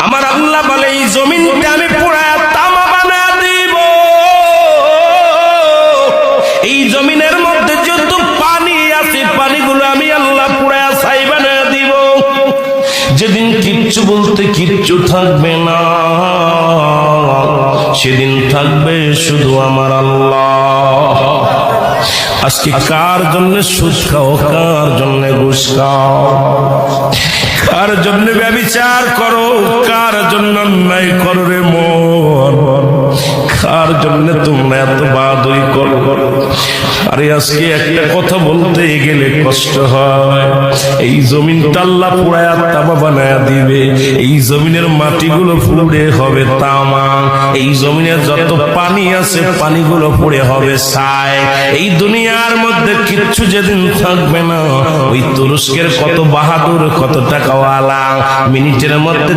আমার আল্লাহ বলে এই জমিনটা আমি পুরায়া তামা বানায়া দিব। এই জমিনের মধ্যে যত পানি আছে পানিগুলো আমি আল্লাহ পুরায়া ছাই বানায়া দিব। যেদিন কিচ্ছু বলতে কিচ্ছু থাকবে না, সেদিন থাকবে শুধু আমার আল্লাহ। আজকে কার জন্য সুদ খাও, কার জন্য ঘুষ খাও, কার জন্য ব্যভিচার করো, কার জন্য অন্যায় করো রে মন, কার জন্য তোমরা এত বাদই করো। আরে আজকে একটা কথা বলতে গেলে কষ্ট হয়। এই জমিনটা আল্লাহ পুরায়া তামা বানায়া দিবে। এই জমিনের মাটিগুলো পুড়ে হবে তামা। এই জমিনে যত পানি আছে পানিগুলো পুড়ে হবে ছাই। এই দুনিয়ার মধ্যে কিচ্ছু যেদিন থাকবে না, ওই তুরস্কের কত বাহাদুর, কত টাকাওয়ালা মিনিটের মধ্যে